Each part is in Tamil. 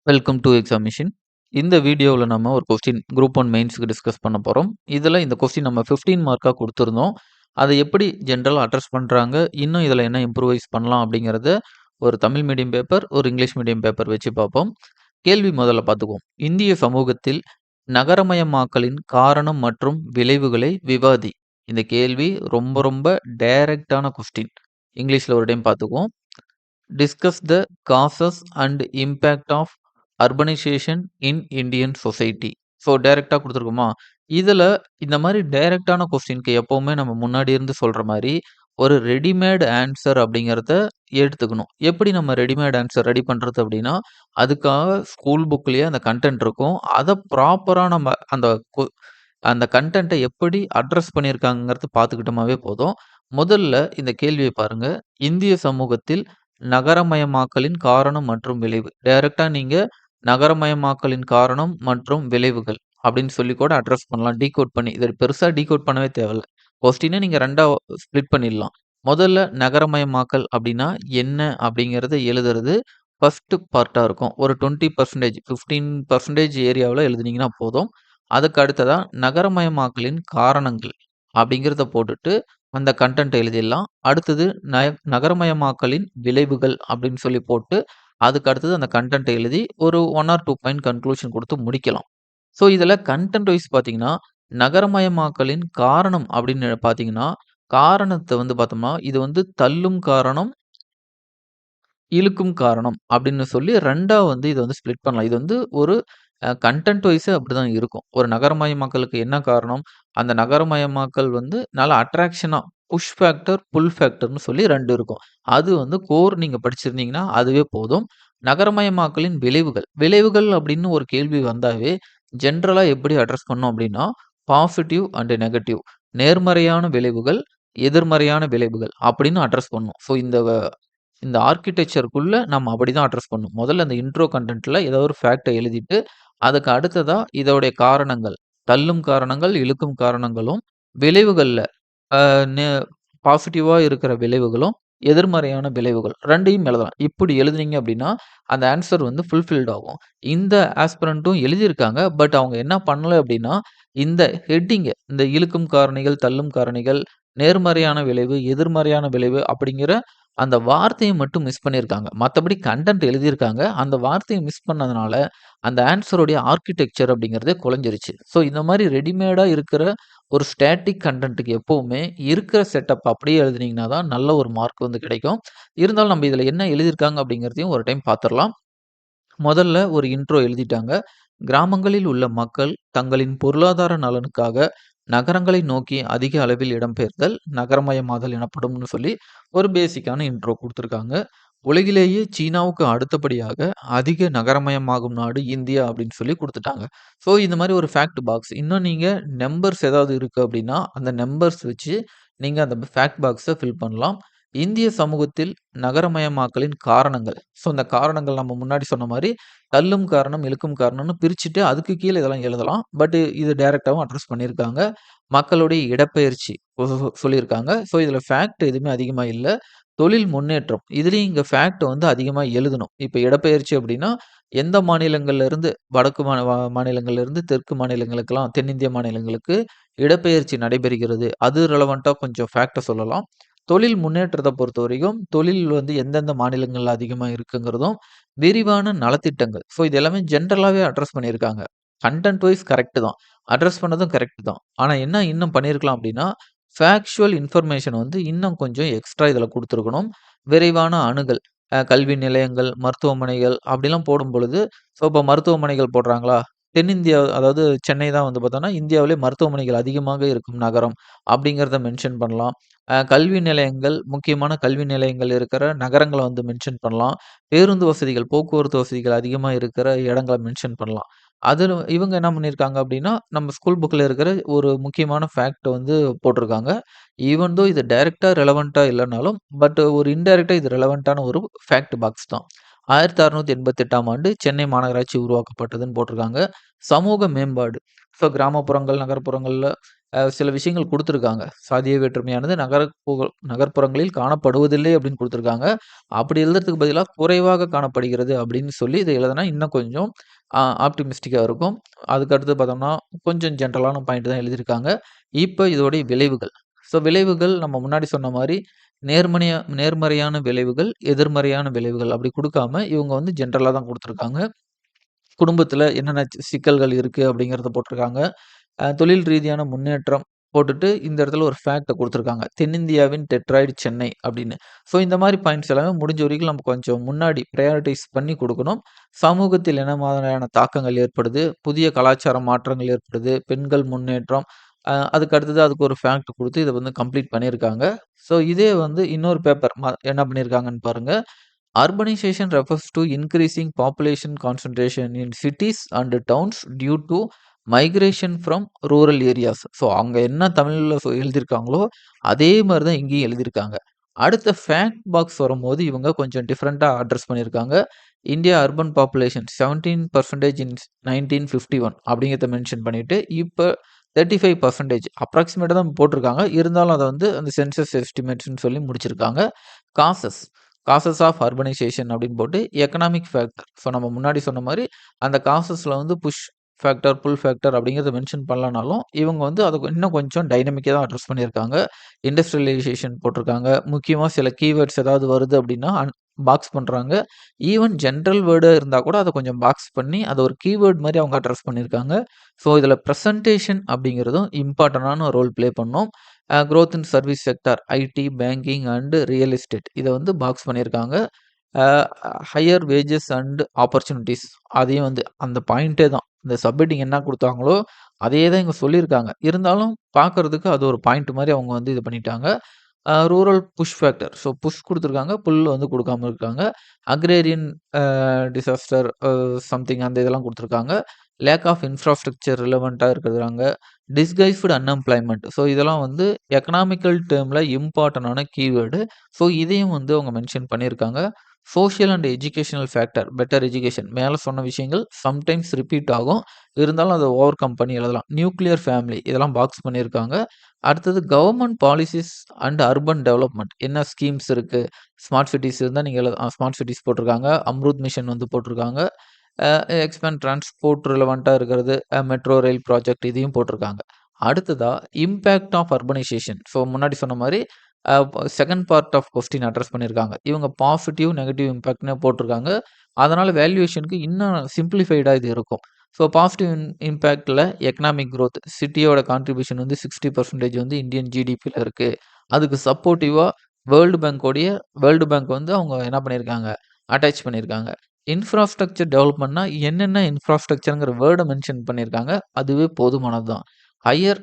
Welcome to examination. இந்த வீடியோவில் நம்ம ஒரு கொஸ்டின் குரூப் ஒன் மெயின்ஸுக்கு டிஸ்கஸ் பண்ண போகிறோம். இதில் இந்த கொஸ்டின் நம்ம 15 மார்க்காக கொடுத்துருந்தோம். அதை எப்படி ஜென்ரலாக அட்ரஸ் பண்ணுறாங்க, இன்னும் இதில் என்ன இம்ப்ரூவைஸ் பண்ணலாம் அப்படிங்கிறத ஒரு தமிழ் மீடியம் பேப்பர், ஒரு இங்கிலீஷ் மீடியம் பேப்பர் வச்சு பார்ப்போம். கேள்வி முதல்ல பார்த்துக்குவோம். இந்திய சமூகத்தில் நகரமயமாக்கலின் காரணம் மற்றும் விளைவுகளை விவாதி. இந்த கேள்வி ரொம்ப ரொம்ப டைரக்டான கொஸ்டின். இங்கிலீஷில் ஒரு டைம் பார்த்துக்குவோம். Discuss the causes and impact of urbanization in Indian society. So டைரக்டா குடுத்துருக்கோமா? இதுல இந்த மாரி டைரக்ட்டான கொஸ்டின்க்கு எப்பவுமே நம்ம முன்னாடி இருந்து சொல்ற மாரி, ஒரு ரெடிமேட் ஆன்ஸர் அப்படிங்கிறத எடுத்துக்கணும். எப்படி நம்ம ரெடிமேட் ஆன்ஸர் ரெடி பண்றது அப்படின்னா, அதுக்காக ஸ்கூல் புக்லயே அந்த கன்டென்ட் இருக்கும். அத ப்ராப்பரா நம்ம அந்த கன்டென்ட்ட எப்படி அட்ரஸ் பண்ணியிருக்காங்கங்கிறது பார்த்துக்கிட்டோமாவே போதும். முதல்ல இந்த கேள்விய பாருங்க. இந்திய சமூகத்தில் நகரமயமாக்கலின் காரணம் மற்றும் விளைவு. டைரக்ட்டா நீங்க நகரமயமாக்கலின் காரணம் மற்றும் விளைவுகள் அப்படின்னு சொல்லி கூட அட்ரஸ் பண்ணலாம். டீகோட் பண்ணி. இத பெருசா டீகோட் பண்ணவே தேவையில்ல. கொஸ்டின நீங்க 2ஆ ஸ்ப்ளிட் பண்ணிடலாம். முதல்ல நகரமயமாக்கல் அப்படின்னா என்ன அப்படிங்கிறத எழுதுறது ஃபர்ஸ்ட் பார்ட்டா இருக்கும். ஒரு 20% 15% ஏரியாவுல எழுதுனீங்கன்னா போதும். அதுக்கு அடுத்ததா நகரமயமாக்கலின் காரணங்கள் அப்படிங்கிறத போட்டுட்டு அந்த கன்டென்ட்ட எழுதிடலாம். அடுத்தது நகரமயமாக்கலின் விளைவுகள் அப்படின்னு சொல்லி போட்டு, அதுக்கு அடுத்தது அந்த கன்டென்ட்ட எழுதி ஒரு 1 ஆர் 2 பாயிண்ட் கன்க்ளூஷன் குடுத்து முடிக்கலாம். ஸோ, இதில கன்டென்ட் வைஸ் பார்த்தீங்கன்னா, நகரமயமாக்கலின் காரணம் அப்படின்னு பார்த்தீங்கன்னா, காரணத்த வந்து பார்த்தோம்னா, இது வந்து தள்ளும் காரணம், இழுக்கும் காரணம் அப்படின்னு சொல்லி 2ஆ வந்து இத வந்து ஸ்ப்ளிட் பண்ணலாம். இது வந்து ஒரு கன்டென்ட் வைஸே அப்படிதான் இருக்கும். ஒரு நகரமயமாக்கலுக்கு என்ன காரணம்? அந்த நகரமயமாக்கல் வந்து நல்ல அட்ராக்ஷனா புஷ் ஃபேக்டர், புல் ஃபேக்டர்ன்னு சொல்லி 2 இருக்கும். அது வந்து கோர் நீங்க படிச்சிருந்தீங்கன்னா, அதுவே போதும். நகரமயமாக்கலின் விளைவுகள். விளைவுகள் அப்படின்னு ஒரு கேள்வி வந்தாவே, ஜென்ரலா எப்படி அட்ரஸ் பண்ணணும் அப்படின்னா, பாசிட்டிவ் அண்ட் நெகட்டிவ். நேர்மறையான விளைவுகள், எதிர்மறையான விளைவுகள் அப்படின்னு அட்ரஸ் பண்ணணும். ஸோ இந்த ஆர்க்கிடெக்சர்க்குள்ள நம்ம அப்படிதான் அட்ரஸ் பண்ணணும். முதல்ல அந்த இன்ட்ரோ கன்டென்ட்ல ஏதோ ஒரு ஃபேக்ட்ட எழுதிட்டு, அதுக்கு அடுத்ததா இதோடைய காரணங்கள், தள்ளும் காரணங்கள், இழுக்கும் காரணங்களும், விளைவுகள்ல அ நெ பாசிட்டிவா இருக்கிற விளைவுகளும், எதிர்மறையான விளைவுகள் 2யும் எழுதலாம். இப்படி எழுதுனீங்க அப்படின்னா, அந்த ஆன்ஸர் வந்து ஃபுல்ஃபில்ட் ஆகும். இந்த ஆஸ்பிரண்ட்டும் எழுதியிருக்காங்க. பட் அவங்க என்ன பண்ணல அப்படின்னா, இந்த ஹெட்டிங் இந்த இழுக்கும் காரணிகள், தள்ளும் காரணிகள், நேர்மறையான விளைவு, எதிர்மறையான விளைவு அப்படிங்கிற அந்த வார்த்தைய மட்டும் மிஸ் பண்ணியிருக்காங்க. மத்தபடி கன்டென்ட் எழுதியிருக்காங்க. அந்த வார்த்தைய மிஸ் பண்ணதுனால, அந்த ஆன்ஸருடைய ஆர்க்கிடெக்சர் அப்படிங்கிறதே குலைஞ்சிருச்சு. ஸோ இந்த மாரி ரெடிமேடா இருக்கிற ஒரு ஸ்டாட்டிக் கன்டென்ட்க்கு எப்பவுமே இருக்கிற செட்டப் அப்படியே எழுதுனீங்கன்னா தான் நல்ல ஒரு மார்க் வந்து கிடைக்கும். இருந்தாலும் நம்ம இதில என்ன எழுதியிருக்காங்க அப்படிங்கிறதையும் ஒரு டைம் பார்த்துறலாம். முதல்ல ஒரு இன்ட்ரோ எழுதிட்டாங்க. கிராமங்களில் உள்ள மக்கள் தங்களின் பொருளாதார நலனுக்காக நகரங்களை நோக்கி அதிக அளவில் இடம்பெயர்தல் நகரமயமாதல் எனப்படும்னு சொல்லி ஒரு பேசிக்கான இன்ட்ரோ குடுத்துருக்காங்க. உலகிலேயே சீனாவுக்கு அடுத்தபடியாக அதிக நகரமயமாகும் நாடு இந்தியா அப்படின்னு சொல்லி குடுத்துட்டாங்க. ஸோ இந்த மாரி ஒரு ஃபேக்ட் பாக்ஸ். இன்னும் நீங்க நம்பர்ஸ் ஏதாவது இருக்கு அப்படின்னா, அந்த நம்பர்ஸ் வச்சு நீங்க அந்த ஃபேக்ட் பாக்ஸ ஃபில் பண்ணலாம். இந்திய சமூகத்தில் நகரமயமாக்கலின் காரணங்கள். ஸோ இந்த காரணங்கள் நம்ம முன்னாடி சொன்ன மாரி தள்ளும் காரணம், இழுக்கும் காரணம்னு பிரிச்சுட்டு அதுக்கு கீழ இதெல்லாம் எழுதலாம். பட் இது டைரக்ட்டாவும் அட்ரஸ் பண்ணியிருக்காங்க. மக்களுடைய இடப்பெயர்ச்சி சொல்லியிருக்காங்க. ஸோ இதில ஃபேக்ட் எதுவுமே அதிகமா இல்ல. தொழில் முன்னேற்றம். இதுலயும் இங்க ஃபேக்ட் வந்து அதிகமா எழுதணும். இப்ப இடப்பெயர்ச்சி அப்டின்னா, எந்த மாநிலங்கள்ல இருந்து வடக்கு மாநிலங்கள்ல இருந்து தெற்கு மாநிலங்களுக்கெல்லாம் தென்னிந்திய மாநிலங்களுக்கு இடப்பெயர்ச்சி நடைபெறுகிறது. அது ரெலவென்ட்டா கொஞ்சம் ஃபேக்ட்ட சொல்லலாம். தொழில் முன்னேற்றத்த பொறுத்தவரைக்கும், தொழில் வந்து எந்தெந்த மாநிலங்கள்ல அதிகமா இருக்குங்கிறதும், விரிவான நலத்திட்டங்கள். ஸோ இது எல்லாமே ஜென்ரலாவே அட்ரஸ் பண்ணியிருக்காங்க. கன்டென்ட் வைஸ் கரெக்ட் தான். அட்ரஸ் பண்ணதும் கரெக்ட் தான். ஆனா என்ன இன்னும் பண்ணியிருக்கலாம் அப்டின்னா, ஃபேக்சுவல் இன்ஃபர்மேஷன் வந்து இன்னும் கொஞ்சம் எக்ஸ்ட்ரா இதில குடுத்துருக்கணும். விரைவான அணுகல், கல்வி நிலையங்கள், மருத்துவமனைகள் அப்படிலாம் போடும்பொழுது, ஸோ இப்போ மருத்துவமனைகள் போடுறாங்களா? தென்னிந்தியா அதாவது சென்னை தான் வந்து பார்த்தோம்னா, இந்தியாவிலே மருத்துவமனைகள் அதிகமாக இருக்கும் நகரம் அப்படிங்கிறத மென்ஷன் பண்ணலாம். கல்வி நிலையங்கள், முக்கியமான கல்வி நிலையங்கள் இருக்கிற நகரங்கள வந்து மென்ஷன் பண்ணலாம். பேருந்து வசதிகள், போக்குவரத்து வசதிகள் அதிகமா இருக்கிற இடங்கள மென்ஷன் பண்ணலாம். அதுல இவங்க என்ன பண்ணியிருக்காங்க அப்டின்னா, நம்ம ஸ்கூல் புக்ல இருக்கிற ஒரு முக்கியமான ஃபேக்ட்ட வந்து போட்டிருக்காங்க. ஈவன் தோ இது டைரக்ட்டா ரெலவன்ட்டா இல்லனாலும், பட் ஒரு இன்டைரக்ட்டா இது ரெலவன்ட்டான ஒரு ஃபேக்ட் பாக்ஸ் தான். 1688ஆம் ஆண்டு சென்னை மாநகராட்சி உருவாக்கப்பட்டதுன்னு போட்டிருக்காங்க. சமூக மேம்பாடு. ஸோ கிராமப்புறங்கள், நகர்ப்புறங்கள்ல சில விஷயங்கள் குடுத்துருக்காங்க. சாதிய வேற்றுமையானது நகர்ப்புறங்களில் காணப்படுவதில்லை அப்படின்னு குடுத்துருக்காங்க. அப்படி எழுதுறதுக்கு பதிலா குறைவாக காணப்படுகிறது அப்படின்னு சொல்லி இத எழுதுனா இன்னும் கொஞ்சம் ஆப்டிமிஸ்டிக்கா இருக்கும். அதுக்கு அடுத்து பார்த்தோம்னா, கொஞ்சம் ஜென்ரலான பாயிண்ட் தான் எழுதியிருக்காங்க. இப்ப இதோடைய விளைவுகள். ஸோ விளைவுகள் நம்ம முன்னாடி சொன்ன மாரி நேர்மறையான விளைவுகள், எதிர்மறையான விளைவுகள் அப்படி குடுக்காம இவங்க வந்து ஜென்ரலா தான் குடுத்துருக்காங்க. குடும்பத்தில என்னென்ன சிக்கல்கள் இருக்கு அப்படிங்கிறத போட்டிருக்காங்க. தொழில் ரீதியான முன்னேற்றம் போட்டுட்டு, இந்த இடத்துல ஒரு ஃபேக்ட்ட குடுத்துருக்காங்க. தென்னிந்தியாவின் டெட்ராய்ட் சென்னை அப்படின்னு. ஸோ இந்த மாரி பாயிண்ட்ஸ் எல்லாமே முடிஞ்ச வரைக்கும் நம்ம கொஞ்சம் முன்னாடி பிரையாரிடைஸ் பண்ணி குடுக்கணும். சமூகத்தில் என்ன மாதிரியான தாக்கங்கள் ஏற்படுது, புதிய கலாச்சார மாற்றங்கள் ஏற்படுது, பெண்கள் முன்னேற்றம், அதுக்கு அடுத்தது அதுக்கு ஒரு ஃபேக்ட் குடுத்து இத வந்து கம்ப்ளீட் பண்ணியிருக்காங்க. ஸோ இதே வந்து இன்னொரு பேப்பர் என்ன பண்ணியிருக்காங்கன்னு பாருங்க. Urbanization refers to increasing population concentration in cities and towns due to migration from rural areas. So அங்க என்ன தமிழ்ல எழுதியிருக்காங்களோ, அதே மாரி தான் இங்கேயும் எழுதியிருக்காங்க. அடுத்த ஃபேக்ட் பாக்ஸ் வரும்போது இவங்க கொஞ்சம் டிஃபரெண்ட்டா அட்ரஸ் பண்ணியிருக்காங்க. இந்தியா அர்பன் பாப்புலேஷன் 17% இன் 1951 அப்படிங்கிறத மென்ஷன் பண்ணிட்டு, இப்ப 35% அப்ராக்ஸிமேட்டா தான் போட்டிருக்காங்க. இருந்தாலும் அத வந்து அந்த சென்சஸ் எஸ்டிமேட்ஸ்ன்னு சொல்லி முடிச்சிருக்காங்க. காசஸ் காசஸ் ஆஃப் அர்பனைசேஷன் அப்படின்னு போட்டு எக்கனாமிக் ஃபேக்டர். ஸோ நம்ம முன்னாடி சொன்ன மாரி அந்த காசஸ்ல வந்து புஷ் ஃபேக்டர், புல் ஃபேக்டர் அப்படிங்கிறத மென்ஷன் பண்ணலனாலும், இவங்க வந்து அத இன்னும் கொஞ்சம் டைனமிக்கா தான் அட்ரஸ் பண்ணியிருக்காங்க. இண்டஸ்ட்ரியலைசேஷன் போட்டிருக்காங்க. முக்கியமா சில கீவேர்ட்ஸ் ஏதாவது வருது அப்படின்னா, பாக்ஸ் பண்றாங்க. ஈவன் ஜெனரல் வேர்டா இருந்தா கூட அத கொஞ்சம் பாக்ஸ் பண்ணி, அத ஒரு கீவேர்ட் மாரி அவங்க அட்ரஸ் பண்ணியிருக்காங்க. ஸோ இதில பிரசன்டேஷன் அப்படிங்கிறதும் இம்பார்ட்டன்டான ரோல் ப்ளே பண்ணும். Growth in service sector, IT, banking and real estate இத வந்து பாக்ஸ் பண்ணியிருக்காங்க. A higher wages and opportunities அதையும் வந்து அந்த பாயிண்ட்டே தான். இந்த சப்ஹெட்டிங் என்ன குடுத்தாங்களோ, அதையே தான் இங்க சொல்லியிருக்காங்க. இருந்தாலும் பார்க்கறதுக்கு அது ஒரு பாயிண்ட் மாரி அவங்க வந்து இது பண்ணிட்டாங்க. Rural push factor. So push குடுத்துருக்காங்க. புல் வந்து குடுக்காம இருக்காங்க. அக்ரேரியன் டிசாஸ்டர் சம்திங் அந்த இதெல்லாம் குடுத்துருக்காங்க. லேக் ஆஃப் இன்ஃப்ராஸ்ட்ரக்சர் ரிலவென்ட்டா இருக்கிறாங்க. Disguised unemployment. ஸோ இதெல்லாம் வந்து எக்கனாமிக்கல் டெர்ம்ல இம்பார்ட்டன்டான கீவேர்டு. ஸோ இதையும் வந்து அவங்க மென்ஷன் பண்ணியிருக்காங்க. Social and educational factor, better education மேல சொன்ன விஷயங்கள் சம்டைம்ஸ் ரிப்பீட் ஆகும். இருந்தாலும் அத ஓவர் கம் பண்ணி எழுதலாம். நியூக்ளியர் ஃபேமிலி இதெல்லாம் பாக்ஸ் பண்ணியிருக்காங்க. அடுத்தது government policies and urban development என்ன ஸ்கீம்ஸ் இருக்கு? ஸ்மார்ட் சிட்டீஸ் இருந்தா நீங்க ஸ்மார்ட் சிட்டீஸ் போட்டிருக்காங்க. அம்ருத் மிஷன் வந்து போட்டிருக்காங்க. அ எக்ஸ்பேண்ட் டிரான்ஸ்போர்ட் ரிலவென்ட்டா இருக்கிறது. மெட்ரோ ரயில் ப்ராஜெக்ட் இதையும் போட்டிருக்காங்க. அடுத்ததா இம்பாக்ட் ஆஃப் அர்பனைசேஷன். ஸோ முன்னாடி சொன்ன மாரி a second part of question address பண்ணியிருக்காங்க. இவங்க பாசிட்டிவ், நெகட்டிவ் இம்பாக்ட்னே போட்டிருக்காங்க. அதனால வேல்யூவேஷனுக்கு இன்னும் சிம்ப்ளிஃபைடா இது இருக்கும். ஸோ பாசிட்டிவ் இம்பேக்ட்ல எக்கனாமிக் குரோத் சிட்டியோட கான்ட்ரிபியூஷன் வந்து 60% வந்து இந்தியன் ஜிடிபில இருக்கு. அதுக்கு சப்போர்ட்டிவா வேர்ல்டு பேங்க் வந்து அவங்க என்ன பண்ணியிருக்காங்க, அட்டாச் பண்ணியிருக்காங்க. இன்ஃப்ராஸ்ட்ரக்சர் டெவலப்மெண்ட்னா என்னென்ன இன்ஃப்ராஸ்ட்ரக்சர்ங்கிற வேர்ட மென்ஷன் பண்ணியிருக்காங்க. அதுவே போதுமானது தான். Higher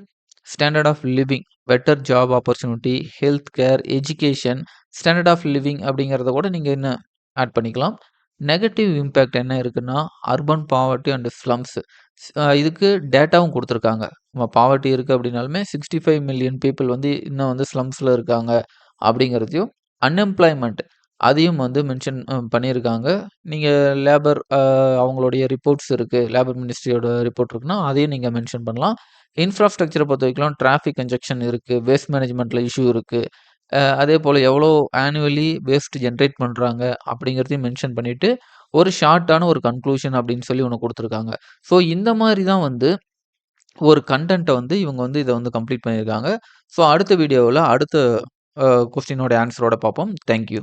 standard of living, better job opportunity, health care, education, standard of living அப்படிங்கிறத கூட நீங்க இன்னும் ஆட் பண்ணிக்கலாம். நெகட்டிவ் இம்பேக்ட் என்ன இருக்குன்னா, அர்பன் பாவர்ட்டி அண்ட் ஸ்லம்ஸ். இதுக்கு டேட்டாவும் குடுத்துருக்காங்க. பாவர்ட்டி இருக்கு அப்படின்னாலுமே 65 மில்லியன் பீப்பிள் வந்து இன்னும் வந்து ஸ்லம்ஸ்ல இருக்காங்க அப்படிங்கிறதையும், அன்எம்ப்ளாய்மென்ட் அதையும் வந்து மென்ஷன் பண்ணியிருக்காங்க. நீங்க லேபர் அவங்களுடைய ரிப்போர்ட்ஸ் இருக்கு. லேபர் மினிஸ்ட்ரியோட ரிப்போர்ட் இருக்குன்னா, அதையும் நீங்க மென்ஷன் பண்ணலாம். இன்ஃப்ராஸ்ட்ரக்சர பொறுத்தவரைக்கும் டிராஃபிக் கன்ஜெக்ஷன் இருக்கு. வேஸ்ட் மேனேஜ்மென்ட்ல இஷ்யூ இருக்கு. அதேபோல எவ்வளோ ஆனுவலி வேஸ்ட் ஜெனரேட் பண்றாங்க அப்படிங்கிறதையும் மென்ஷன் பண்ணிட்டு, ஒரு ஷார்ட்டான ஒரு கன்க்ளூஷன் அப்படின்னு சொல்லி ஒண்ணு குடுத்துருக்காங்க. ஸோ இந்த மாரி தான் வந்து ஒரு கன்டென்ட்ட வந்து இவங்க வந்து இத வந்து கம்ப்ளீட் பண்ணியிருக்காங்க. ஸோ அடுத்த வீடியோவுல அடுத்த கொஸ்டினோட ஆன்ஸரோட பார்ப்போம். Thank you.